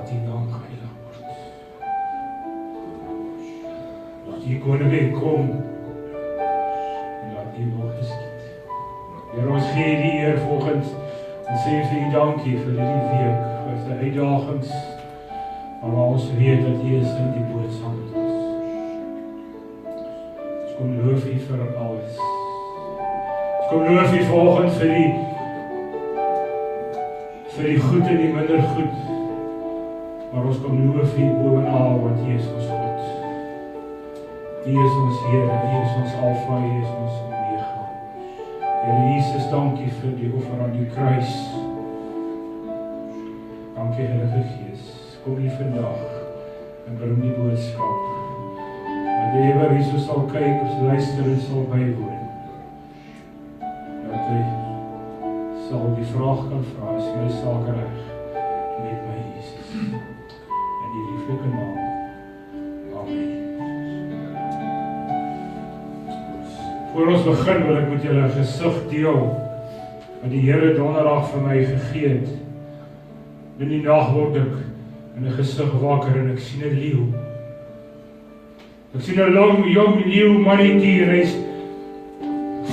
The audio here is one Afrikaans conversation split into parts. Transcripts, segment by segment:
Laat die naam geheilig word. Laat die koning kom. En laat die wil geskied. Here, ons gee die eer volgens. En sê vir U dankie vir hierdie week. Vir die uitdagings. Maar ons weet dat U is in die boot saam met ons. Ons kom loof U vir alles. Ons kom loof U volgens vir die goed en die minder goed. Maar ons kom loof U bovenal, want U is ons God. U is ons Here, U is ons Alfa, U is ons Omega. Here Jesus, dankie vir die offer aan die kruis. Dankie Heilige Gees. Kom U vandag en bring die boodskap. Dat die Heer Jesus sal kyk, of luister en sal bywoon. Dat hy sal die vraag kan vra, is my saak reg met my Jesus. In die lieflike naam. Amen. Voor ons begin wil ek met julle 'n gesig deel wat die Here donderdag vir my gegee het. In die nag word ek in 'n gesig wakker en ek sien 'n leeu. Ek sien 'n lang, jong leeu mannetjie en hy's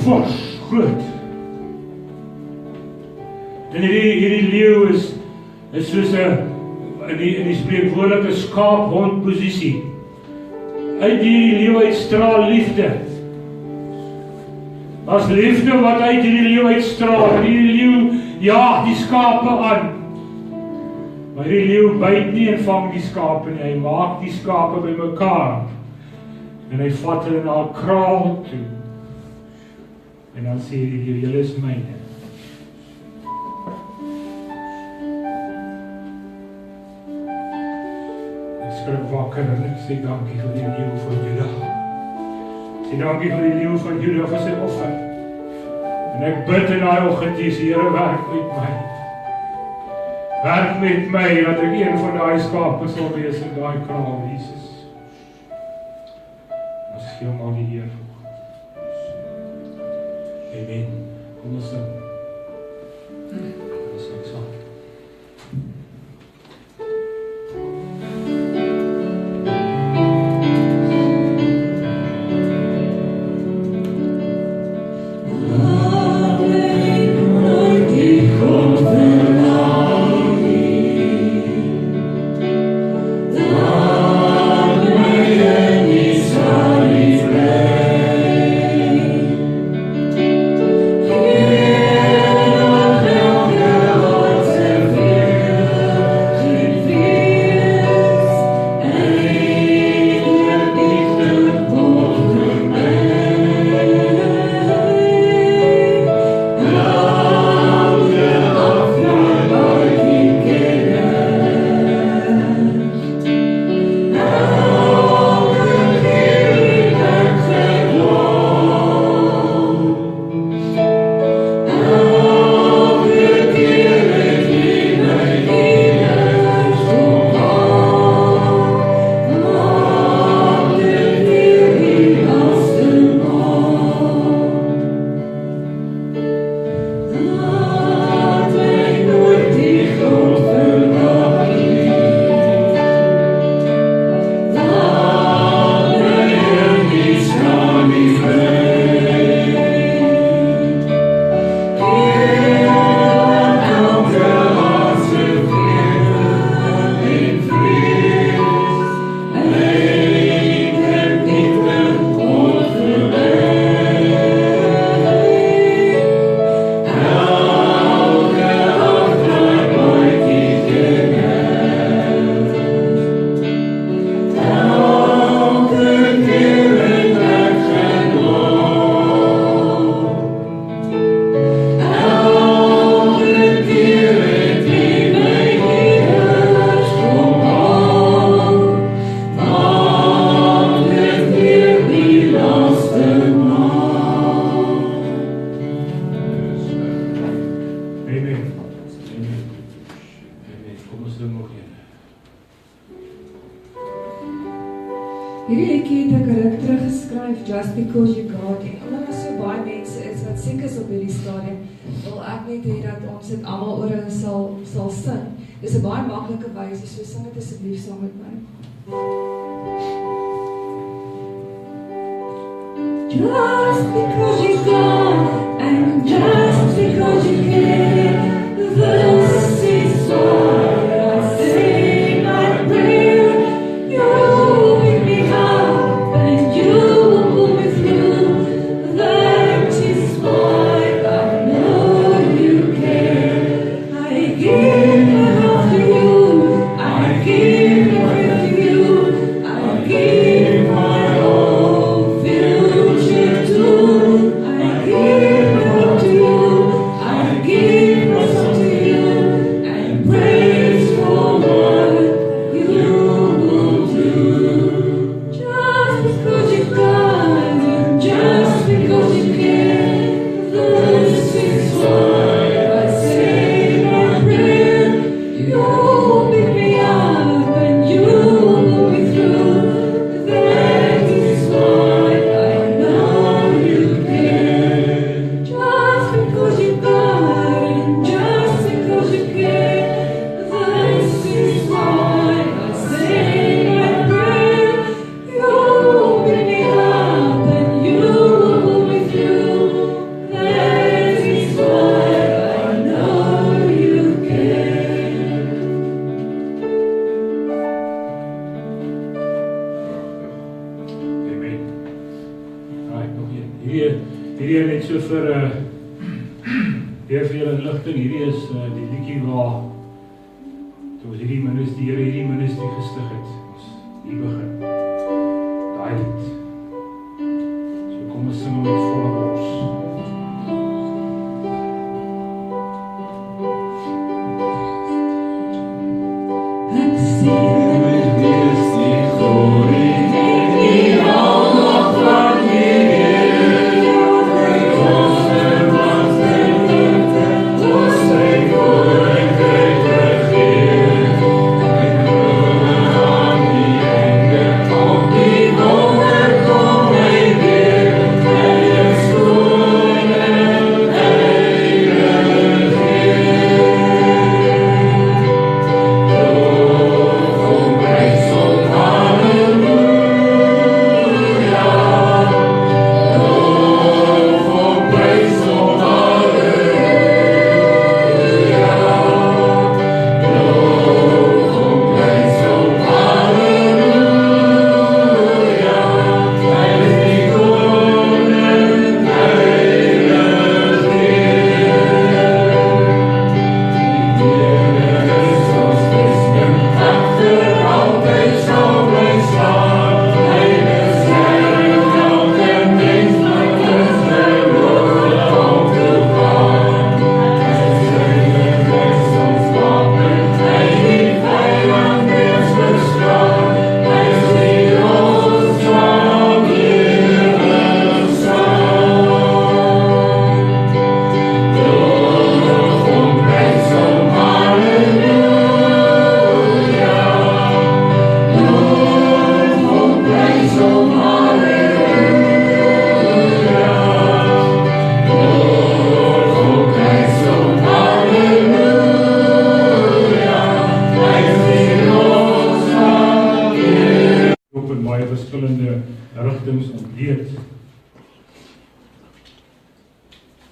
fors, groot. En hierdie leeu is soos 'n in die spreekwoordelike skaap-hond posisie. Uit hierdie leeu uitstraal liefde. As liefde wat uit hierdie leeu uitstraal, en hierdie leeu jaag die skape aan. Maar hierdie leeu byt nie en vang die skape nie, hy maak die skape bymekaar. En hy vat hulle na 'n kraal toe. En dan sê die leeu, julle is myne. Ek skrik wakker en ek sê dankie vir die leeu van Juda. Sê dankie vir die leeu van Juda vir sy offer. En ek bid in daai oggend, Here, werk met my. Werk met my, dat ek een van daai skape sal wees in daai kraal, Jesus. Ons gee hom al die eer volgens. Amen. Kom ons sing. Ons sing saam. Hierdie liedjie het ek ruk teruggeskryf, Just Because You Got It. Omdat daar so baie mense is wat siek is op hierdie stadium, wil ek net hê dat ons dit almal oor hulle sal sing. Dis 'n baie maklike wysie, so sing dit asseblief saam met my. Just because you're gone and just because you care, this is why I say my prayer. You pick me up and you pull me through. That is why I know you care. I give my heart to you, I give my breath to you, I give my whole future to. I give my heart to you, I give my soul to you, and praise for what you will do. Just because you're gone, and just because you care, this is why I say my prayer. You pick me up and you pull me through. That is why I know you care. Just because you're gone and just because you care, this is why I say my prayer. You pick me up and you pull me through. That is why I know you care. Amen. Right, nog een. Hierdie net so vir weer vir julle inligting. Hierdie is die liedjie waar toe ons die Here hierdie ministry gestig het. Ons hier begin. Daai lied. So kom ons sing hom met volle bors. Ek sien verskillende rigtings ontleed.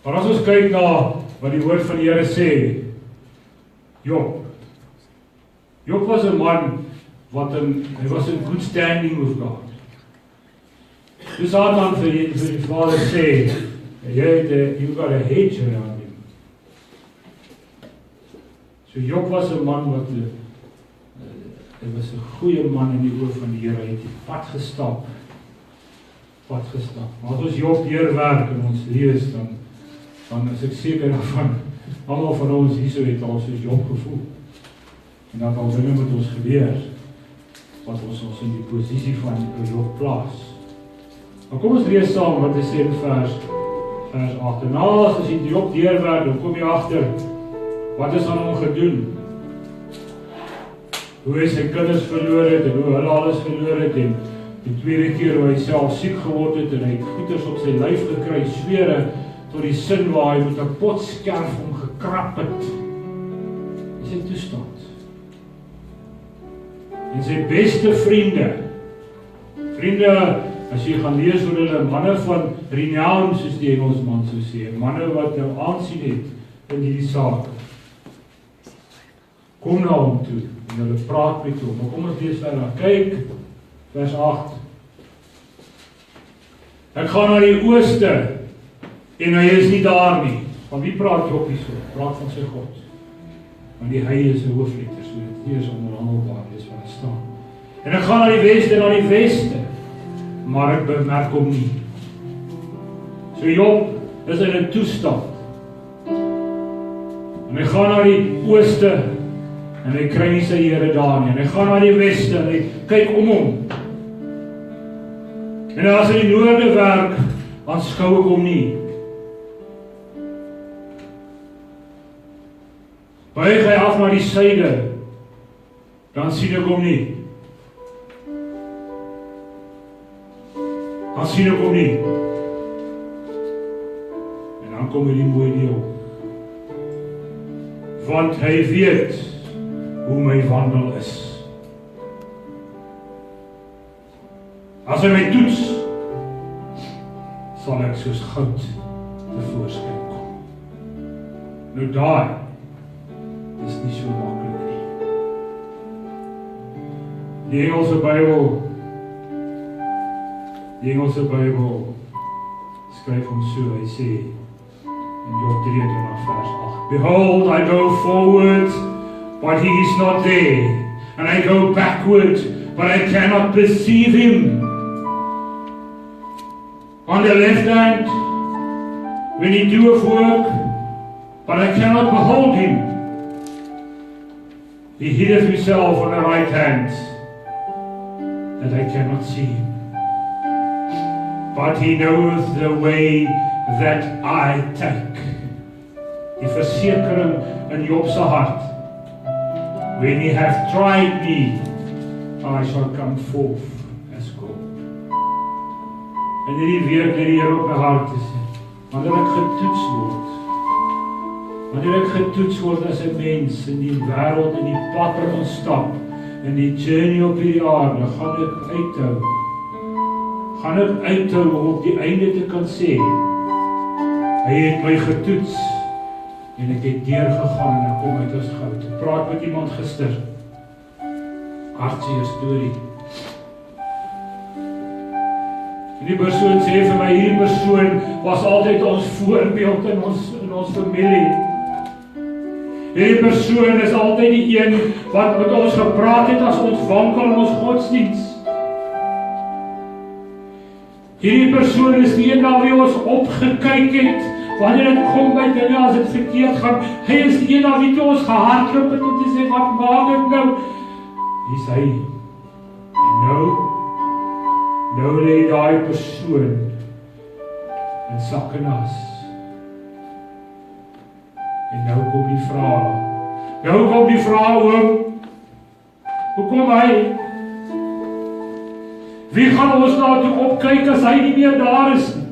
Maar as ons kyk na wat die woord van die Here sê, Job was 'n man wat hy was in good standing with God. Dus Satan vir die Vader sê, you got a hedge around him. So Job was 'n man wat hy was 'n goeie man in die oë van die Here. Hy het die pad gestap. Maar as ons Job deurwerk en ons lees, dan is ek seker daarvan, almal van ons hierso het al soos Job gevoel. En dat al dinge met ons gebeur, wat ons in die posisie van Job plaas. Maar kom ons lees saam wat hy sê in vers 8. En as jy Job deurwerk, dan kom jy agter, wat is aan hom gedoen? Hoe hy sy kinders verloor het, en hoe hulle alles verloor het, en die tweede keer hoe hy self siek geword het, en hy het goeders op sy lyf gekry, swere, tot die sin waar hy met 'n potskerf hom gekrap het. Dis sy toestand. En sy beste vriende, as jy gaan lees oor hulle, manne van renown, soos die Engelsman sou sê, manne wat nou aansien het in die saak, kom na hom toe, en hulle praat met hom. Maar kom ons lees verder, kyk, vers 8. Ek gaan na die ooste, en hy is nie daar nie. Van wie praat Job hier so? Praat van sy God. Want die hy is 'n hoofletter, so dit nie is onderhandelbaar, dis wat daar staan. En ek gaan na die weste, maar ek bemerk hom nie. So Job is in 'n toestand. En hy gaan na die ooste, en hy kry nie sy Here daar nie. En hy gaan na die weste, en hy kyk om hom. En as hy die noorde werk, aanskou ek hom nie. Buig hy af na die suide, dan sien ek hom nie. Dan sien ek hom nie. En dan kom hierdie mooi deel. Want hy weet hoe my wandel is. As hy my toets, sal ek soos goud tevoorskyn kom. Nou daai is nie so maklik nie. Die Engelse Bybel skryf hom so, hy sê in Job 3 vers 8, Behold, I go forward, but he is not there, and I go backward, but I cannot perceive him. On the left hand, when he doeth work, but I cannot behold him. He hideth himself on the right hand, that I cannot see him. But he knoweth the way that I take. Die versekering in Job se hart. When he hath tried me, I shall come forth as gold. En hierdie week lê die Here op my hart te sê, wanneer ek getoets word as 'n mens in die wêreld, in die pad wat ons stap, in die journey op hierdie aarde, gaan ek uithou om op die einde te kan sê, hy het my getoets, en ek het deurgegaan en ek kom uit as goud. Ek praat met iemand gister, hartseer storie. En die persoon sê vir my, hierdie persoon was altyd ons voorbeeld in ons familie. Hierdie persoon is altyd die een wat met ons gepraat het as ons wankel in ons godsdiens. Hierdie persoon is die een na wie ons opgekyk het, wanneer dit kom by dinge as dit verkeerd gaan. Hy is die een na wie ons gehardloop het om te sê, wat maak ek nou? Dis hy. En nou lê daai persoon in sak en as. En nou kom die vraag, hoe kom hy? Wie gaan ons na toe opkyk as hy nie meer daar is nie?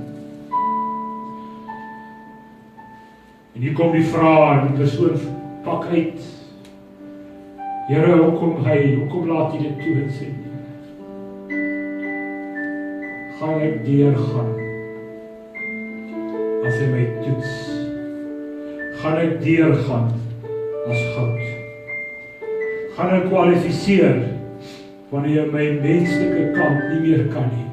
En hier kom die vraag, en die persoon pak uit. Here, hoekom laat jy dit toe en sê? Gaan ek deurgaan as hy my toets? Gaan ek deurgaan as goud? Gaan ek kwalifiseer wanneer jy my menslike kant nie meer kan nie?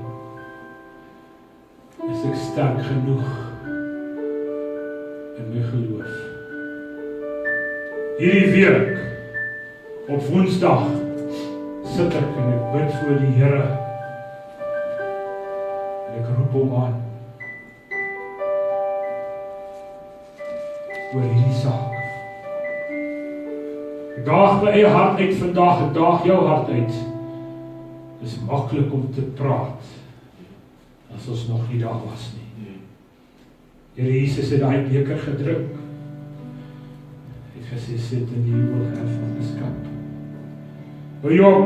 Is ek sterk genoeg in my geloof? Hierdie week op Woensdag sit ek en ek bid voor die Here. Ek roep hom aan oor hierdie saak. Ek daag my eie hart uit vandag, ek daag jou hart uit. Het is maklik om te praat as ons nog nie daar was nie. Here Jesus het daai beker gedrink. Hy het gesê, sit in die will van die skap. Job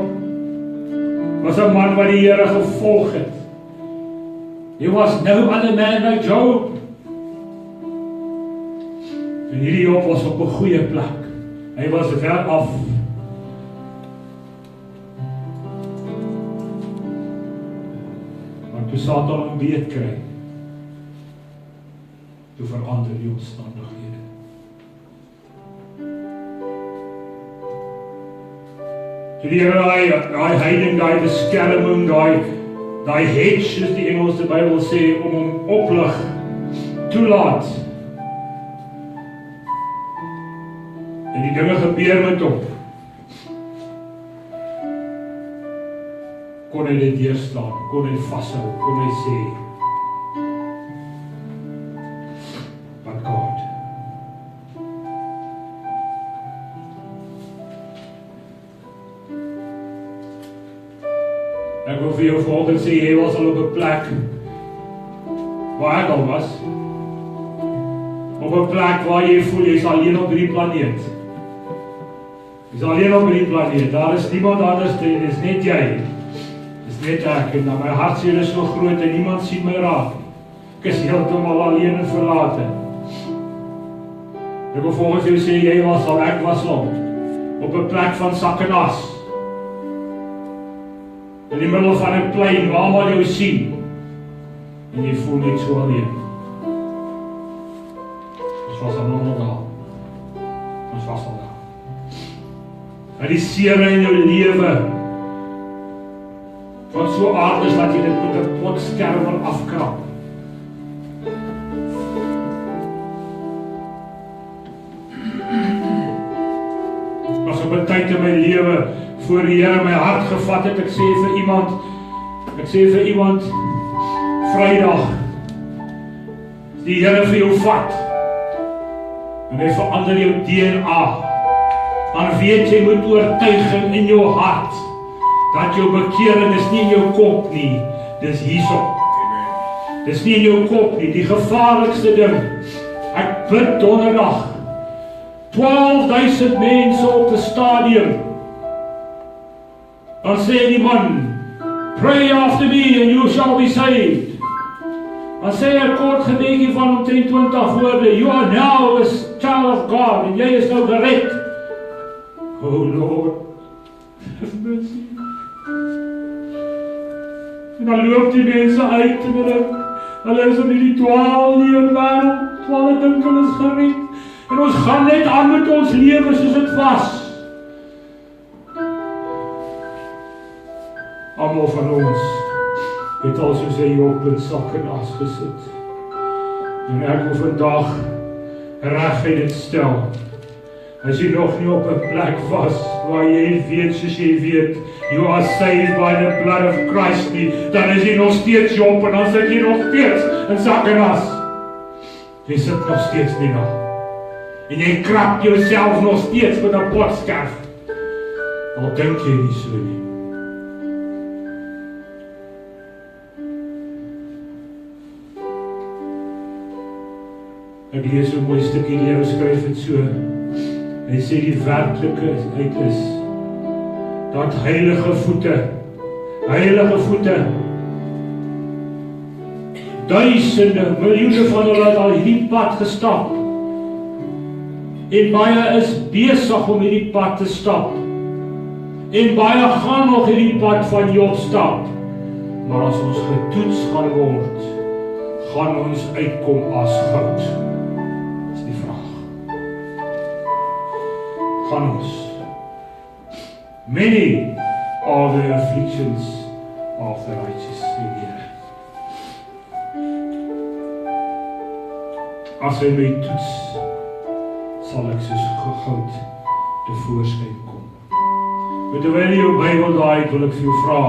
was 'n man wat die Here gevolg het. He was no other man like Job. En hierdie Job was op 'n goeie plek. Hy was ver af Maar toe Satan hom beet kry, toe verander die omstandighede. Toe die Here daai heining, daai beskerming, daai hedge, soos die Engelse Bybel sê, om hom oplig, toelaat. En die dinge gebeur met hom. Kon hy dit deurstaan, kon hy vashou, kon hy sê, but God. Ek wil vir jou vanoggend sê, jy was al op 'n plek waar ek al was. Op 'n plek waar jy voel jy is alleen op hierdie planeet. Jy is alleen op hierdie planeet. Daar is niemand anders, dit is net jy. Net ek, en my hartseer is so groot en niemand sien my raak. Ek is heeltemal alleen en verlate. Ek wil volgens jou sê, jy was al, ek was al, op 'n plek van sak en as. In die middel van 'n plein, waar almal jou sien, en jy voel net so alleen. Ons was al daar. Ons was al daar. En die seere in jou lewe, wat so aard is, dat jy dit met 'n potskerm wil afkrap. Was op 'n tyd in my lewe, voor die Here my hart gevat het, ek sê vir iemand, Vrydag, die Here vir jou vat, en hy verander jou DNA, dan weet jy moet oortuiging in jou hart, dat jou bekering is nie in jou kop nie, dis hierso. Dis nie in jou kop nie, die gevaarlikste ding. Ek bid donderdag, 12.000 mense op 'n stadium. Dan sê die man, pray after me and you shall be saved. Dan sê hy 'n kort gebedjie van omtrent 20 woorde, you are now a child of God, en jy is nou gered. Oh Lord, have mercy. En dan loop die mense uit en hulle is in die 12 lewe wêreld, hulle dink hulle is gered. En ons gaan net aan met ons lewe soos dit was. Almal van ons het al soos hy op in sak en as gesit. En ek wil vandag reguit dit stel. As jy nog nie op 'n plek was waar jy weet soos jy weet, you are saved by the blood of Christ nie, dan is jy nog steeds Job en dan sit jy nog steeds in sak en as. Jy sit nog steeds nie nog. En jy krap jouself nog steeds met 'n potskerf. Al dink jy nie so nie. Ek lees so 'n mooi stukkie, die Here skryf dit so. Hy sê die werklikheid is dat heilige voete, duisende, miljoene van hulle het al hierdie pad gestap. En baie is besig om hierdie pad te stap. En baie gaan nog hierdie pad van Job stap. Maar as ons getoets gaan word, gaan ons uitkom as goud. Dis die vraag. Gaan ons. Many are the afflictions of the righteous. As hy my toets, sal ek soos goud tevoorskyn kom. Maar terwyl jy jou Bybel daai het, wil ek vir jou vra,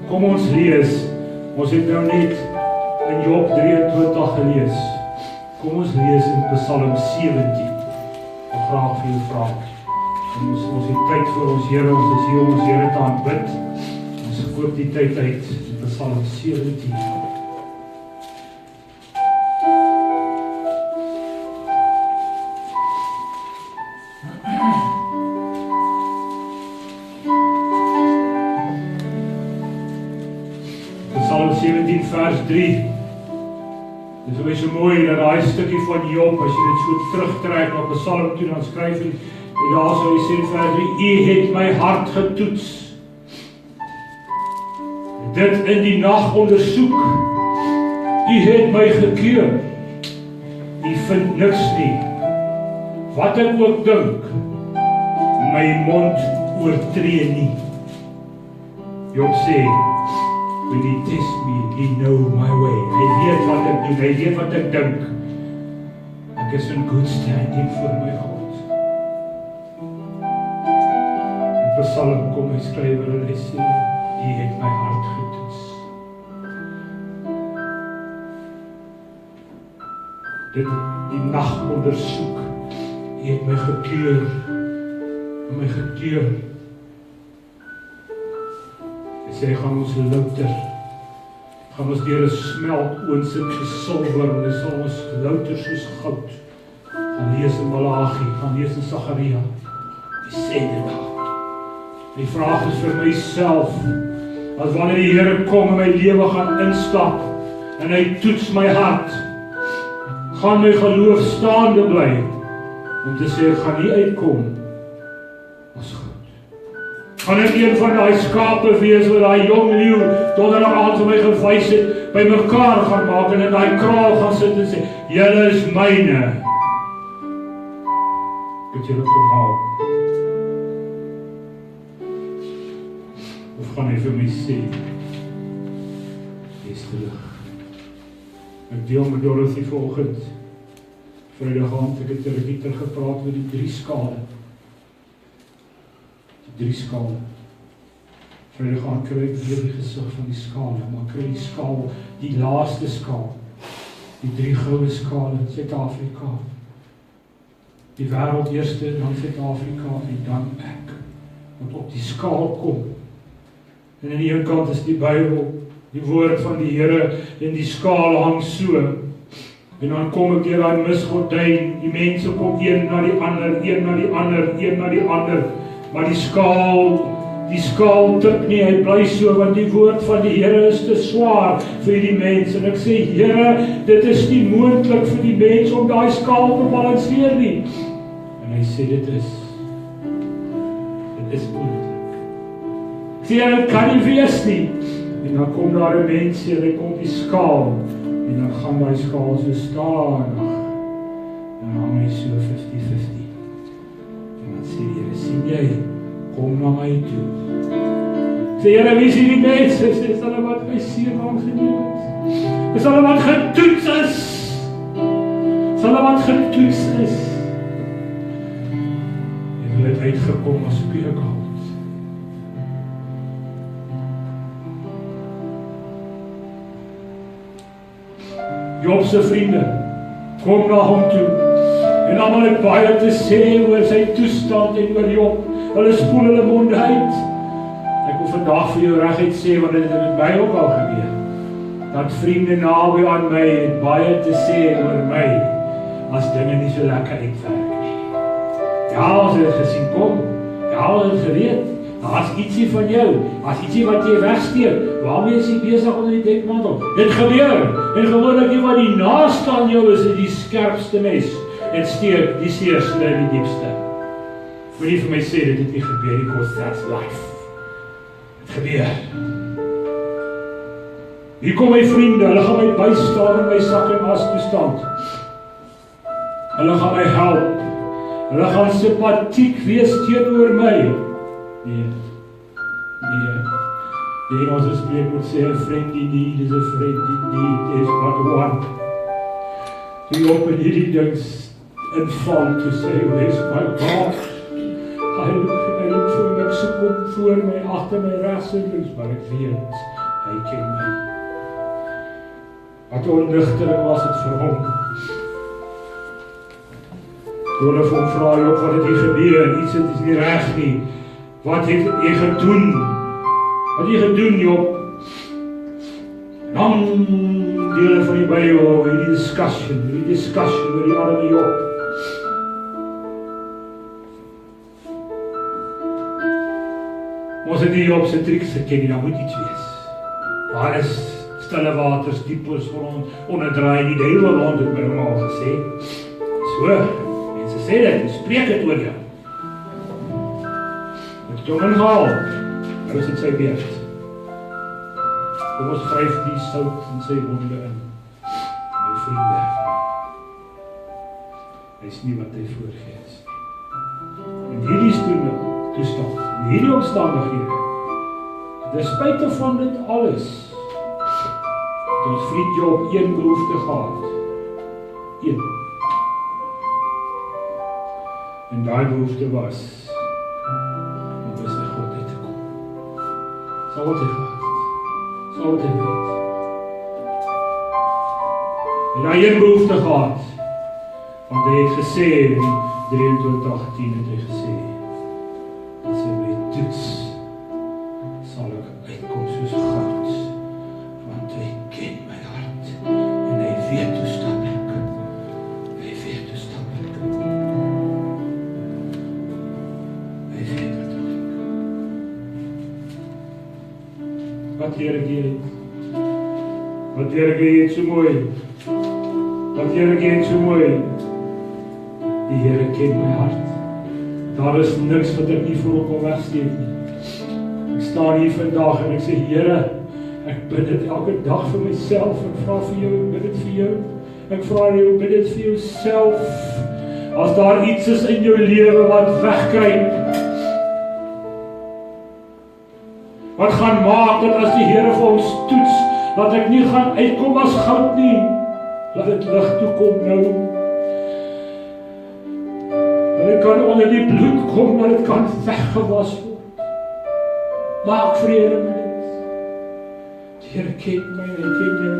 kom ons lees. Ons het nou net in Job 23 gelees. Kom ons lees in Psalm 17. Ek wil graag vir jou vra. Ons het tyd vir ons Here, ons is hier om ons Here te aanbid. Ons koop die tyd uit in Psalm 17. Psalm 17 vers 3. Dit is so mooi dat daai stukkie van Job, as jy dit so terugtrek na Psalm toe, dan skryf hy, en daar sê in vers 3, U het my hart getoets. dit in die nag ondersoek. U het my gekeur. U vind niks nie. Wat ek ook dink, my mond oortree nie. Job sê, when he test me, he know my way. Hy weet wat ek doen, hy weet wat ek dink. Ek is in good standing voor my God. In Psalm kom hy skrywer en hy sê, hy het my hart getoets. Dit die nag ondersoek. Hy het my gekeur. My gekeur. Hy sê, gaan ons louter. Gaan ons deur 'n smeltoond sit soos silwer en hy sal ons louter soos goud. Gaan lees in Malagi, gaan lees in Sagaria. Hy sê dit daar. Die vraag is vir myself, as wanneer die Here kom en my lewe gaan instap en hy toets my hart, gaan my geloof staande bly om te sê, ek gaan nie uitkom as goud. Gaan ek een van die skape wees wat die jong leeu donderdag aand vir my gewys het, by mekaar gaan maak en in die kraal gaan sit en sê, julle is myne. Moet julle kom haal. Of gaan hy vir my sê, jy is terug. Ek deel met Dorothy vanoggend, Vrydag aand, ek het terug gepraat met die 3 skale. Die 3 skale. Vrydag aand kry ek weer die gesig van die skale, maar kry die skaal, die laaste skaal, die 3 goue skale in Suid-Afrika. Die wêreld eerste, dan Suid-Afrika en dan ek, wat op die skaal kom. En aan die een kant is die Bybel, die woord van die Here, en die skaal hang so. En dan kom ek deur daai misgordyn, die mense kom een na die ander, een na die ander, een na die ander. Maar die skaal tik nie, hy bly so, want die woord van die Here is te swaar vir die mens. En ek sê, Here, dit is nie moontlik vir die mens om daai skaal te balanseer nie. En hy sê, dit is moontlik. Ek sê, dit kan nie wees nie. En dan kom daar 'n mens en hy kom die skaal. En dan gaan my skaal so stadig. En dan hang hy so 50-50. En dan sê die Here, sien jy, kom na my toe. Sê, Here, wie is hierdie mense? Sê, is hulle wat my seun aangeneem het? Is hulle wat getoets is? Is hulle wat getoets is? En hulle het uitgekom as speekhout. Job se vriende kom na hom toe en almal het baie te sê oor sy toestand en oor Job. Hulle spoel hulle monde uit. Ek wil vandag vir jou reguit sê, want dit het met my ook al gebeur, dat vriende naby aan my het baie te sê oor my as dinge nie so lekker uitwerk nie. Ja, ons het gesien kom. Ja, ons het geweet. Daar's ietsie van jou, as ietsie wat jy wegsteek, waarmee is jy besig onder die dekmantel? Dit gebeur, en gewoonlik die wat die naaste aan jou is die skerpste mes, en steek die seerste en die diepste. Moet nie vir my sê, dit het nie gebeur, because that's life. Het gebeur. Hier kom my vriende, hulle gaan my bystaan in my sak en as toestand. Hulle gaan my help, hulle gaan sympathiek wees teenoor my. Nee. Die Engelse spreekwoord sê, a friend in need is a friend indeed, is but one. Die op in hierdie dings inval te sê, where's my God? Hy loop voor my, sy kom voor my, agter my, rechts en links, maar ek weet, hy ken my. Wat onnuchtering was het vir hom. Toe hulle vir hom vraag, Job, wat het hier gebeur? Iets het is nie reg nie. Wat het jy gedoen? Wat het jy gedoen, Job? Lang dele van die Bybel, hierdie discussion oor die arme Job. Ons het die Job se triks geken, daar moet iets wees. Daar is stille waters, diepers onderdraai, die duiwel rond het my hom al gesê. So, mense sê dit, spreek het oor jou. Met hom ingehaal, nou is dit sy beurt. Kom ons vryf die sout in sy wonde in. My vriende, hy is nie wat hy voorgee is. En hierdie toestand, en hierdie omstandighede, ten spyte van dit alles, het ons vriend Job een behoefte gehad. Een. En daai behoefte was, om by sy God uit te kom. Sal wat hy gehad, sal wat hy weet. En hy een behoefte gehad, want hy het gesê, in 23:10 het hy gesê, as hy my toets, sal ek uitkom soos goud, want hy ken my hart, en hy weet hoe stap ek. Hy weet hoe stap ek. Hy weet wat ek. Wat leer ek hier? Wat leer ek hier so mooi? Wat leer ek hier so mooi? Die Here ken my hart. Daar is niks wat ek nie vir hom kan wegsteek nie. Ek staan hier vandag en ek sê, Here, ek bid dit elke dag vir myself, ek vra vir jou, ek bid dit vir jou, ek vra jou, ek bid dit vir jouself, as daar iets is in jou lewe wat wegkruip, wat gaan maak dat as die Here vir ons toets, dat ek nie gaan uitkom as goud nie, laat dit lig toe kom nou, dat dit kan onder die bloed kom, dat dit kan weggewas word. Maak vrede met dit. Die Here ken my, hy ken jou.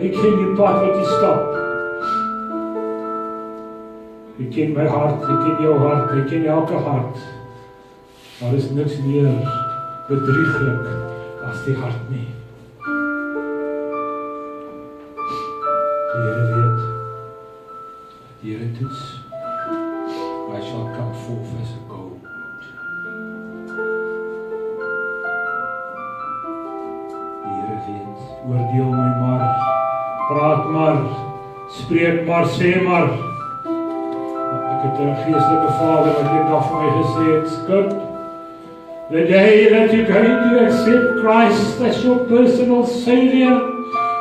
Hy ken die pad wat jy stap. Hy ken my hart, hy ken jou hart, hy ken elke hart. Daar is niks meer bedrieglik as die hart nie. Die Here weet, die Here toets, I shall come forth as a gold. Die Here weet, oordeel my maar, praat maar, spreek maar, sê maar. Ek het 'n geestelike vader wat eendag vir my gesê het, Skip, the day that you're going to accept Christ as your personal Savior,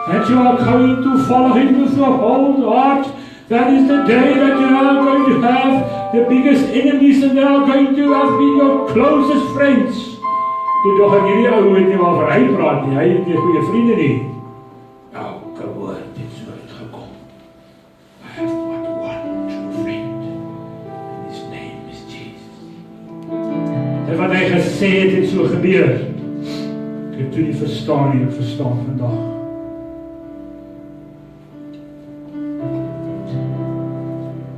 that you are going to follow Him with your whole heart, that is the day that you are going to have the biggest enemies and they are going to have been your closest friends. Toe dog ek hierdie ou weet nie waarvan hy praat nie, hy het nie goeie vriende nie. Elke woord het so uitgekom. I have but one true friend, and his name is Jesus. En wat hy gesê het so gebeur. Ek het toe nie verstaan nie, ek verstaan vandag.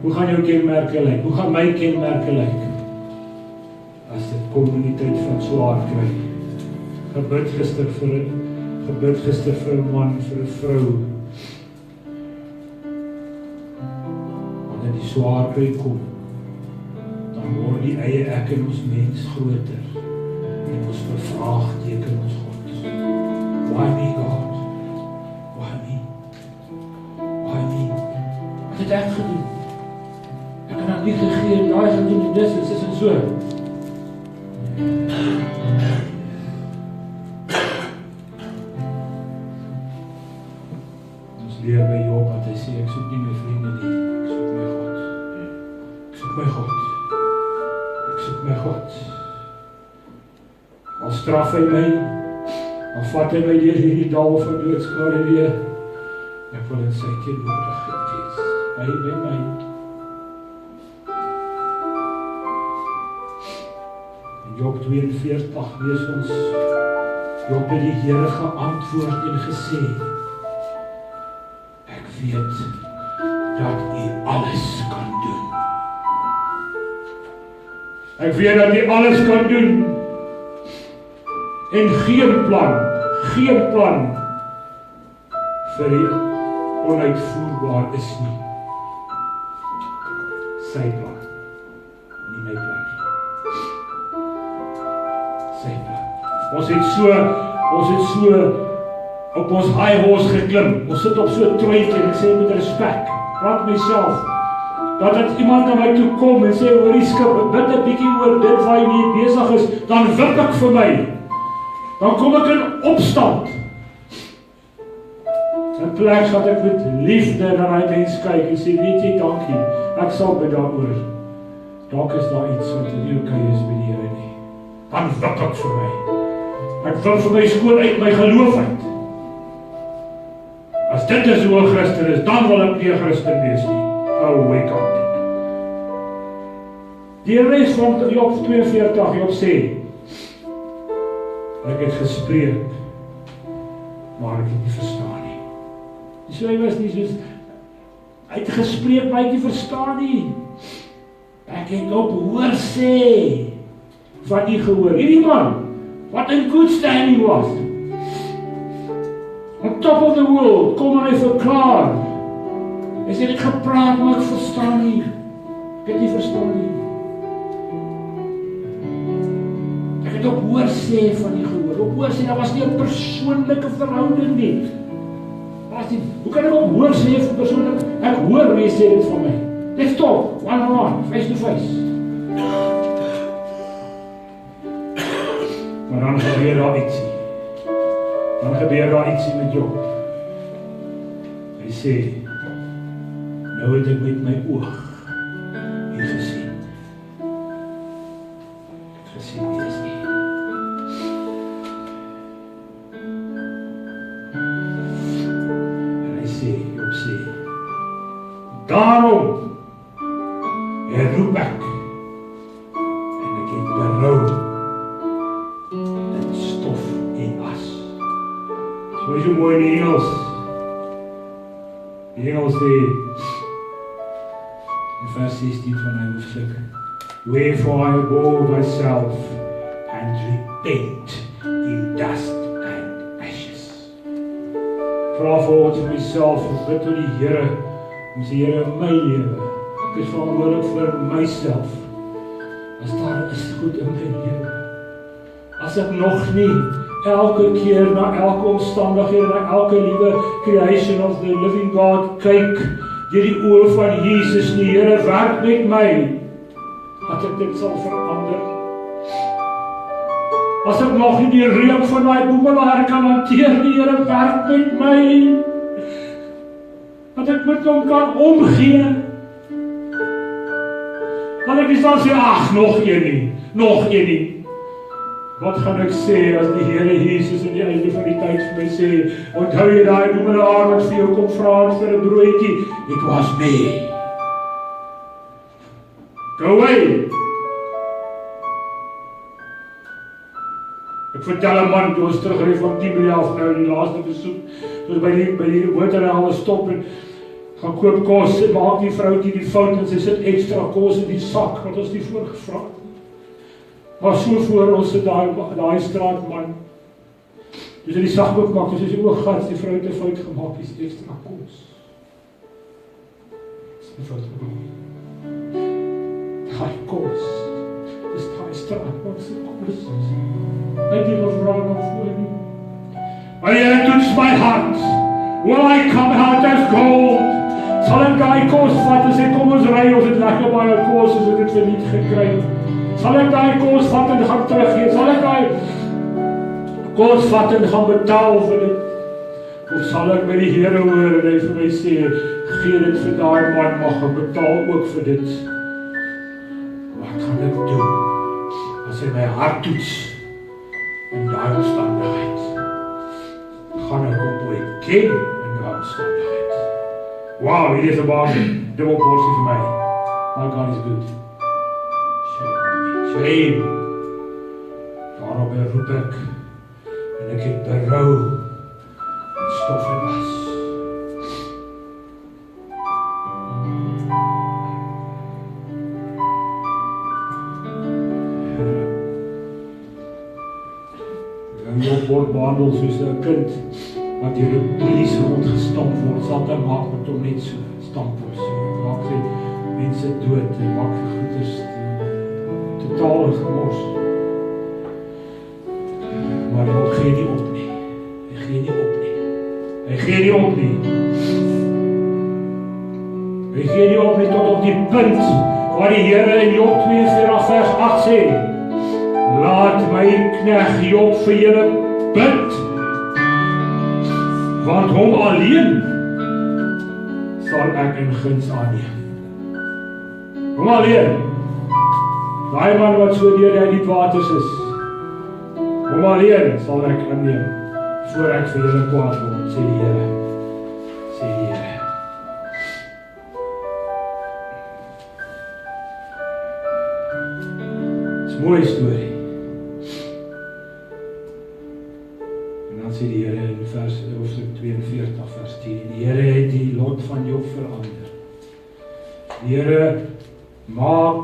Hoe gaan jou kenmerke lyk? Hoe gaan my kenmerke lyk? As dit kom in die tyd van swaar kry. Gebid gister vir 'n man, vir 'n vrou. Wanneer die swaar kry kom, dan word die eie ek in ons mens groter. En ons bevraagteken ons God. Why me, God? Why me? Why me? Wat het ek gedoen? Ek kan nie gegee en daai gedoen en dis en so. Ons leer by Job wat hy sê, ek soek nie my vriende nie, ek soek my God. Ek soek my God. Ek soek my God. Al straf hy my, al vat hy my deur hierdie dal van doodskare weer, ek wil in sy teenwoordigheid wees. Hy by my. Job 42 lees ons, Job het die Here geantwoord en gesê, ek weet dat U alles kan doen. Ek weet dat U alles kan doen en geen plan vir U onuitvoerbaar is nie. Sy plan, nie my plan nie. Ons het so op ons high horse geklim. Ons sit op so 'n truitjie en ek sê met respek, praat myself, dat iemand na my toe kom en sê, hoorie Skip, bid 'n bietjie oor dit waar jy nie besig is, dan wip ek vir my. Dan kom ek in opstand. In plek dat ek met liefde na die mens kyk en sê, weet jy, dankie, ek sal bid daaroor. Dalk is daar iets wat nie oké is met die Here nie. Dan wik ek vir my. Ek wil vir my skoon uit my geloof uit. As dit is hoe 'n Christen is, dan wil ek nie 'n Christen wees nie. Oh, wake up. Die res van Job 42, Job sê, ek het gespreek, maar ek het nie verstaan nie. Die skrywer is nie soos, hy het gespreek, maar hy het nie verstaan nie. Ek het op hoor sê, van die gehoor. Hierdie man, wat in good standing was, on top of the world, kom en hy verklaar. Hy sê, ek het gepraat, maar ek verstaan nie. Ek het nie verstaan nie. Ek het op hoor sê van die gehoor. Op hoor sê, daar was nie 'n persoonlike verhouding nie. Hoe kan ek op hoor sê vir persoonlik? Ek hoor wie sê dit van my. Let's talk, one-on-one, face to face. Maar dan gebeur daar ietsie. Dan gebeur daar ietsie met Job. Hy sê, nou het ek met my oog hier gesien. Ek het gesien wie is nie. En hy sê, Job sê, daarom roep ek en ek het berou in stof en as. So is so mooi in die Engels. Die Engels sê in vers 16 van hy hoofstuk, wherefore I abhor myself and repent in dust and ashes. Vra vir myself en bid tot die Here, om die Here in my lewe. Ek is verantwoordelik vir myself. As daar is goed in my lewe. As ek nog nie elke keer na elke omstandighede, na elke liewe creation of the living God kyk deur die oë van Jesus, die Here werk met my, dat ek dit sal verander. As ek nog nie die reuk van my boemelaar kan hanteer, die Here werk met my, dat ek met hom kan omgee. Dan ek dan sê, ag, nog een nie. Wat gaan ek sê as die Here Jesus aan die einde van die tyd vir my sê, onthou jy daai boemelaar wat vir jou kom vra vir 'n broodjie? It was me. Go away. Ek vertel 'n man, toe ons terugry van Tiberias af nou die laaste besoek, toe by die motorhaal stop en gaan koop kos, maak die vroukie die fout en sy sit ekstra kos in die sak wat ons nie voorgevra het. Maar so voor ons sit daai straatman. Dus in die sak oopmaak, dus die ooggat, die vrou het 'n fout gemaak, is ekstra kos. Dis 'n fout gemaak. Daai kos, dis daai straatman se kos. Hy het nie gevra daarvoor nie. Maar Here toets my hart. Will I come out as gold? Sal ek daai kos vat en sê, kom ons ry, ons het lekker baie kos, ons het dit verniet gekry. Sal ek daai kos vat en gaan teruggee? Sal ek daai kos vat en gaan betaal vir dit? Of sal ek by die Here hoor en hy vir my sê, gee dit vir daai man, mag ek betaal ook vir dit? Wat gaan ek doen as hy my hart toets in daai omstandigheid? Gaan ek op ken in daai omstandigheid? Wow, hier is 'n dubbel porsie vir my. My God is good. Shame. Daarop roep ek en ek het berou stof en was. Jy word behandel soos 'n kind wat deur 'n polisie rondgestamp word, sal dan maak met hom net so stamp word. Maak sy mense dood en maak goeders totaal gemors. Maar hy gee nie op nie. Hy gee nie op nie. Hy gee nie op nie. Hy gee nie op nie tot op die punt waar die Here in Job 42 vers 8 sê, Laat my knegt Job vir julle bid, want hom alleen sal ek in guns aanneem. Hom alleen, daai man wat so deur die diep waters is, hom alleen sal ek aanneem, voor ek vir julle kwaad word, sê die Here. Sê die Here. Dis 'n mooi storie. En dan sê die Here in hoofstuk 42 vers 10, die Here het die lot van Job verander. Die Here maak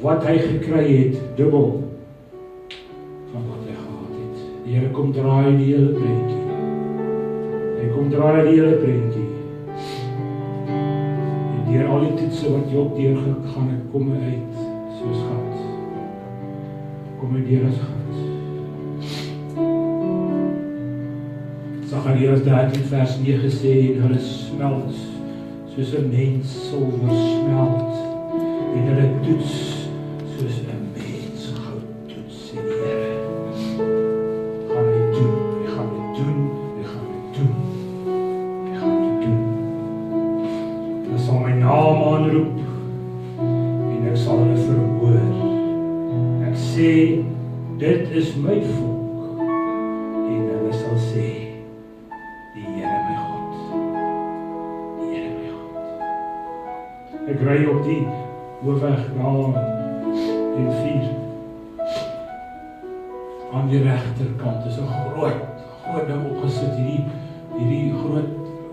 wat hy gekry het dubbel van wat hy gehad het. Die Here kom draai die hele prentjie. Hy kom draai die hele prentjie. En deur al die toetse wat Job deurgegaan het, kom hy uit soos gat. Kom hy deur as gat. Sagarius 13 vers 9 sê, en hulle smelt soos 'n mens silwer smelt, en hulle toets soos 'n mens goud toets, sê die Here. Gaan hy doen, hy gaan dit doen, hy gaan dit doen, hy gaan dit doen. Hulle sal my naam aanroep, en ek sal hulle verhoor. Ek sê, dit is my volk, en hulle sal sê, die Here my God, die Here my God. Ek ry op die hoofweg daar en 4. Aan die regterkant is 'n groot ding opgesit, hierdie groot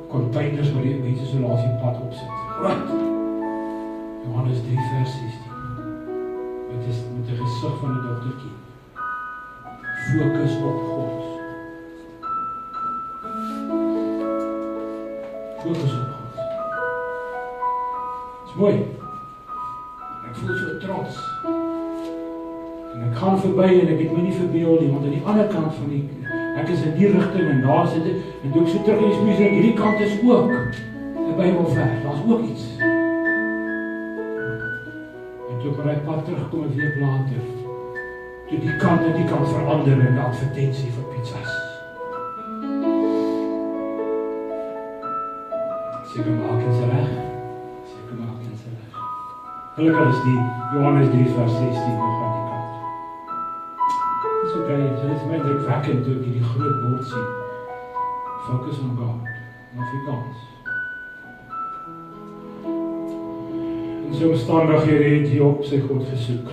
containers waar die mense so langs die pad opsit. Groot. Johannes 3 vers 16. Dit is met die gesig van 'n dogtertjie. Fokus op God. Fokus op God. Dit is mooi. Ek voel so trots. En ek gaan verby en ek het my nie verbeel nie, want aan die ander kant van ek is in die rigting en daar sit ek, en toe ek so terug in die spies, en hierdie kant is ook 'n Bybelvers, daar's ook iets. En toe op my pad terugkom 'n week later, toe die kant en die kant verander in 'n advertensie vir pizzas. Seker maak dit reg. Seker maak dit reg. Gelukkig is die Johannes 3 vers 16 nog aan die kant. Dis okay, dit is my indrukwekkend toe ek hierdie groot bord sien. Focus on God, in Afrikaans. In so omstandighede het Job sy God gesoek.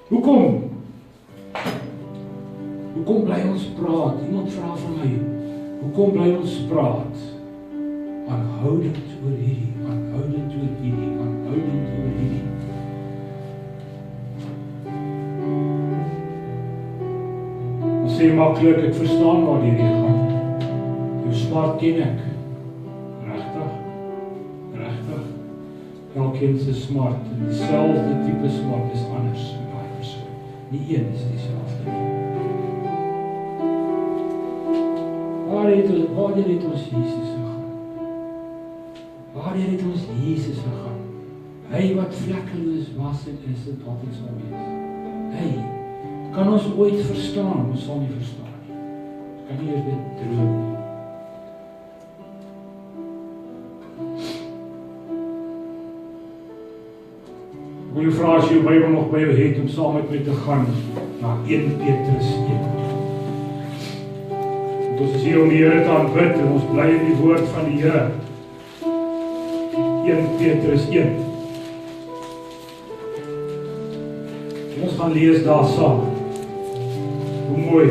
Hoekom bly ons praat? Iemand vra van my, hoekom bly ons praat? Aanhoudend oor hierdie, aanhoudend oor hierdie, aanhoudend oor hierdie. Ons sê maklik, ek verstaan waar die reg gaan. Jou smart ken ek. Regtig? Elkeen se smart, en dieselfde tipe smart is anders in daai persoon. Nie een is dieselfde nie. Waar het ons Jesus gegaan? Waar het ons Jesus gegaan? Hy wat vlekkeloos was en is en altyd sal wees. Hy kan ons ooit verstaan, ons sal nie verstaan nie. Ons kan nie eers dit droom nie. Ek wil jou vra as jy jou Bybel nog by jou het om saam met my te gaan na 1 Petrus 1. Ons is hier om die Here te aanbid en ons bly in die woord van die Here. 1 Petrus 1. En ons gaan lees daar saam. Hoe mooi.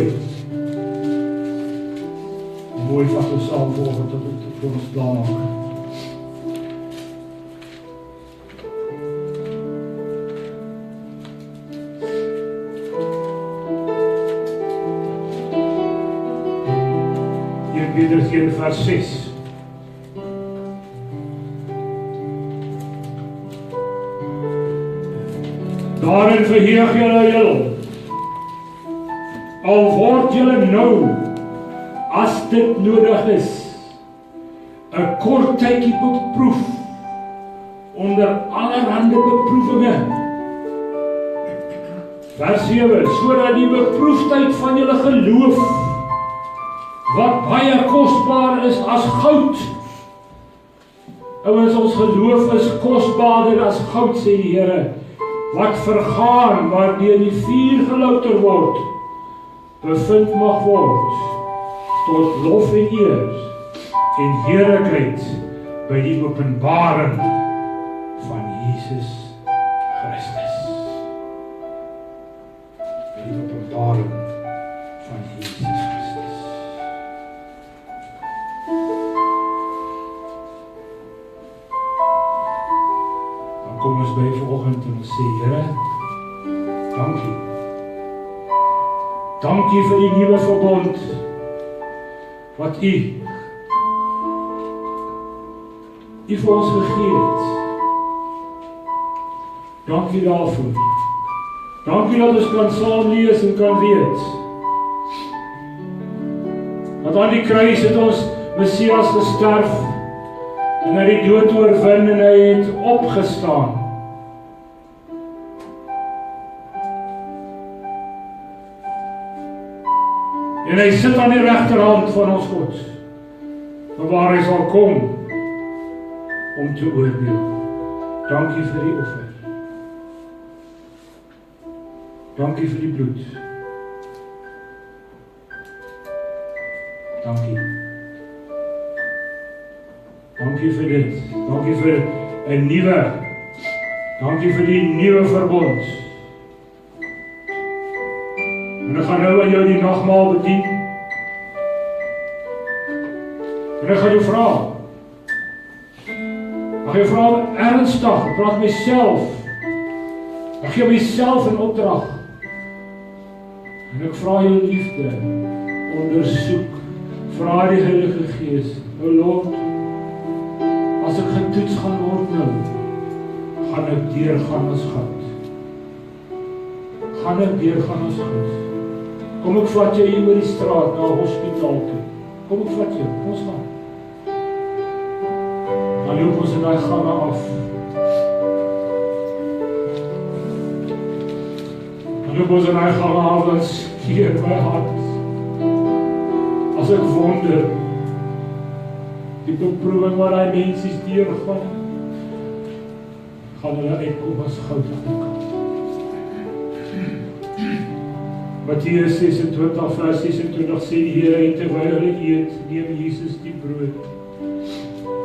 Hoe mooi vat ons saam vanoggend tot ons klaar maak. Petrus 1 vers 6. Daarin verheug julle heel, al word julle nou, as dit nodig is, 'n kort tydjie beproef onder allerhande beproevinge. Vers 7, sodat die beproefdheid van julle geloof, wat baie kosbaar is as goud. Ouens, ons geloof is kosbaarder as goud, sê die Here, wat vergaan, waar deur die vuur gelouter word, bevind mag word, tot lof en eer en heerlikheid by die openbaring van Jesus Christus. By die openbaring van Jesus Christus. Dan kom ons by vanoggend en ons sê, Here, dankie. Dankie vir die nuwe verbond wat U vir ons gegee het. Dankie daarvoor. Dankie dat ons kan saam lees en kan weet dat aan die kruis het ons Messias gesterf en hy die dood oorwin en hy het opgestaan. En hy sit aan die regterhand van ons God, waar hy sal kom om te oordeel. Dankie vir die offer. Dankie vir die bloed. Dankie. Dankie vir dit. Dankie vir 'n nuwe. Dankie vir die nuwe verbond. En ek gaan nou aan jou die nagmaal bedien. En ek gaan jou vra. Mag jy vra ernstig, ek praat myself. Ek gee myself 'n opdrag. En ek vra jou liefde, ondersoek, vra die Heilige Gees, O Lord, as ek getoets gaan word nou, gaan ek deurgaan as goud. Gaan ek deurgaan as goud. Kom ek vat jou hier by die straat, na 'n hospitaal toe. Kom ek vat jou, ons gaan. Dan loop ons in die gange af. Dan loop ons in die gange af, dan skeer my hart. As ek wonder, die beproeving waar die mensies deurgaan, gaan hulle uitkom as goud aan die kant. Mattheus 26 vers 26 sê die Here, en terwyl hulle eet, neem Jesus die brood.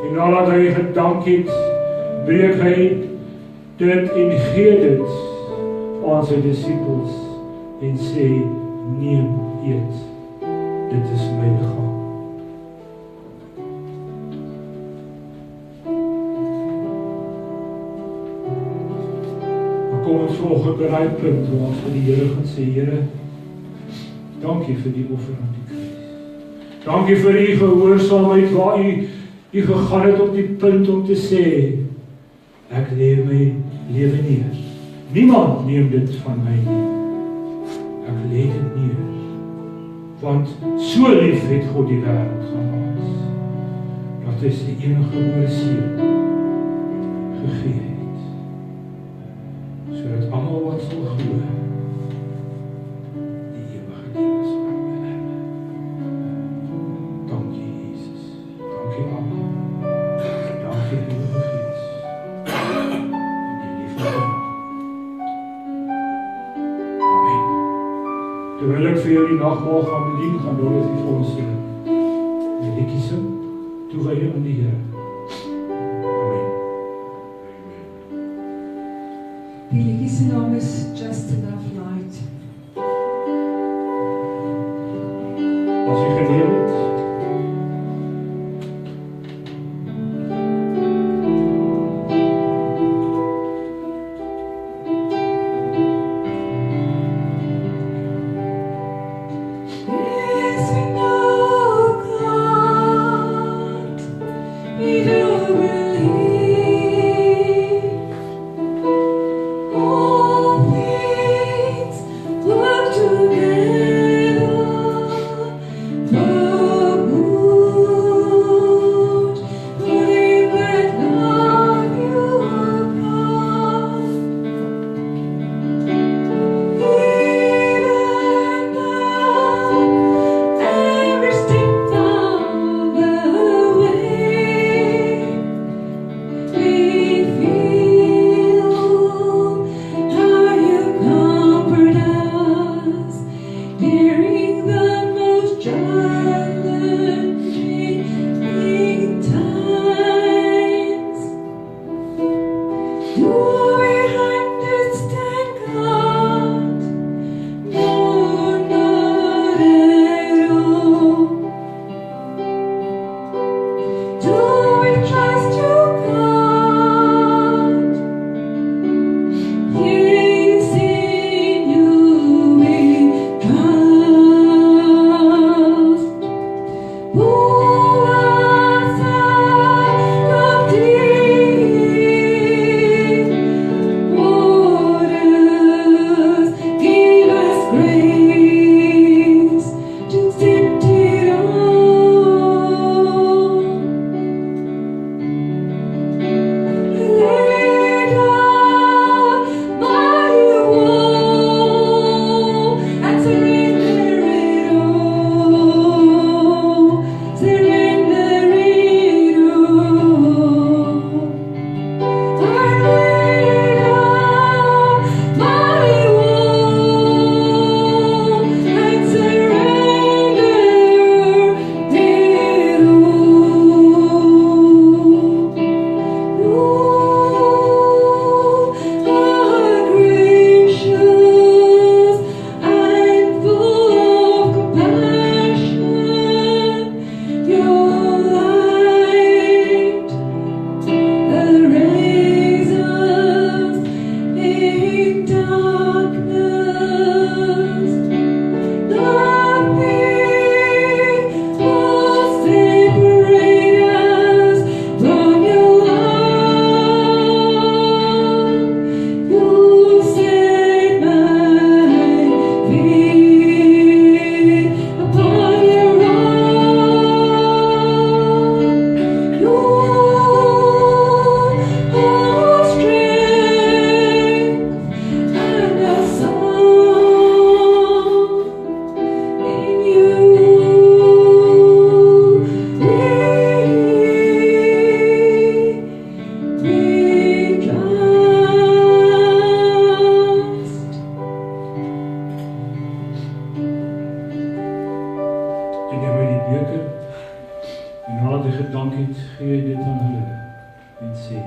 En nadat hy gedank het, breek hy dit en gee dit aan sy disippels en sê, neem, eet, dit is my liggaam. Dan kom ons volgende by die punt waar ons vir die Here gaan sê, Here, dankie vir die offer aan die kruis. Dankie vir die gehoorsaamheid waar u gegaan het op die punt om te sê, ek lê my lewe neer. Niemand neem dit van my nie. Ek lê dit neer. Want so lief het God die wêreld gehad, dat hy sy enige gebore seun gegee het, sodat almal wat sal glo, die ewige lewe sal hê. Dankie Jesus. Dankie Abba. Dankie Heilige Gees. En die liefde van God. Amen. Terwyl ek vir jou die nagmaal gaan bedien, gaan Dorothy vir ons sing. Die liedjie sing, toewyding aan die Here. Amen. Die liedjie se naam is Just Enough Light. As jy geneem het, Yes, we know God, we do believe all things work together for good gee dit aan hulle en sê,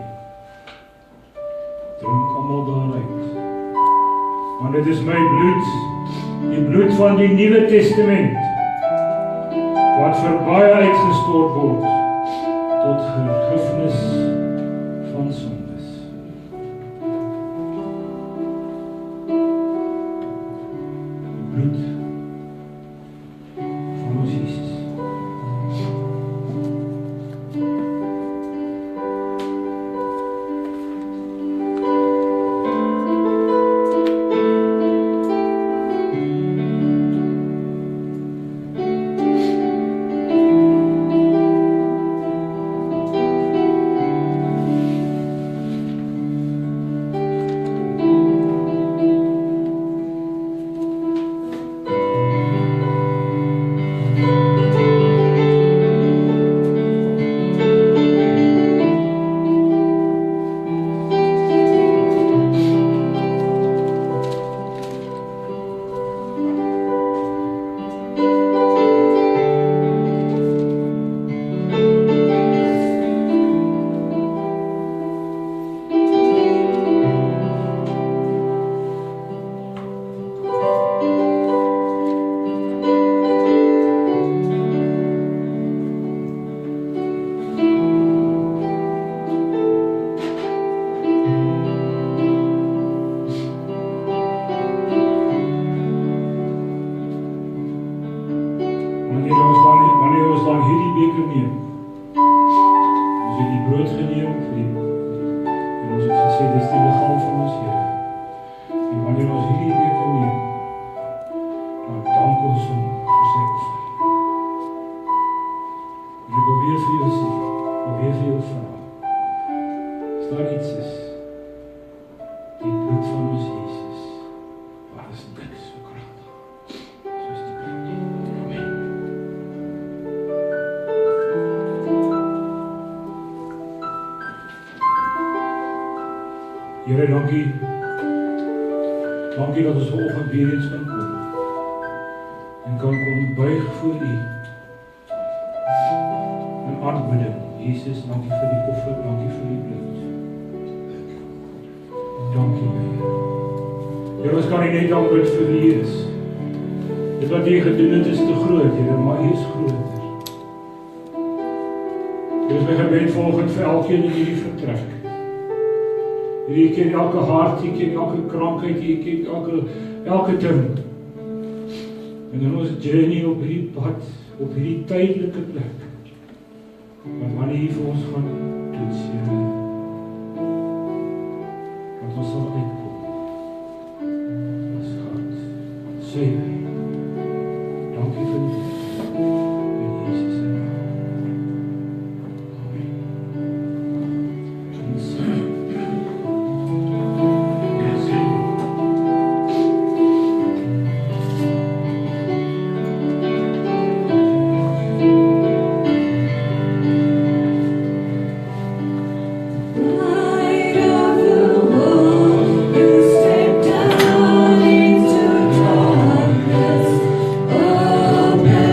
drink almal daaruit. Want dit is my bloed, die bloed van die Nuwe Testament, wat vir baie uitgestort word, tot vergifnis van sondes. Die bloed van ons Jesus. Wanneer ons dan hierdie beker neem, ons het die brood geneem en ons het gesê, dis die liggaam van ons Here. En wanneer ons hierdie beker neem, dan dank ons hom vir sy offer. En ek wil weer vir jou sê, wil weer vir jou vra, as daar iets is, die bloed van ons Jesus, waar is niks so kragtig, soos die bloed. Amen. Here, dankie. Dankie dat ons vanoggend weer eens kan kom. En kan kom buig voor U. En aanbidding. Jesus, dankie vir die offer, dankie vir die bloed. Dankie, Here. Here, ons kan nie net aanbid vir U is. Dit wat U gedoen het is te groot, Here, maar U is groter. Dit is my gebed vanoggend vir elkeen in hierdie vertrek. Jy ken elke hart, jy ken elke krankheid, jy ken elke ding. En in ons journey op hierdie pad, op hierdie tydelike plek, wat wanneer jy vir ons gaan toets, Here, want ons sal uitkom, as God, sê, dankie vir die in Jesus se naam. Amen. En sê, Open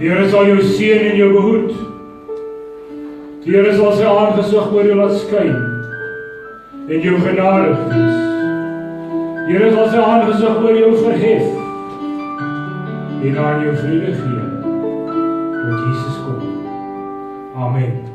Die Here sal jou seën en jou behoed. Die Here sal sy aangesig oor jou laat skyn en jou genadig wees. Die Here sal sy aangesig oor jou verhef en aan jou vrede gee. Met Jesus kom. Amen.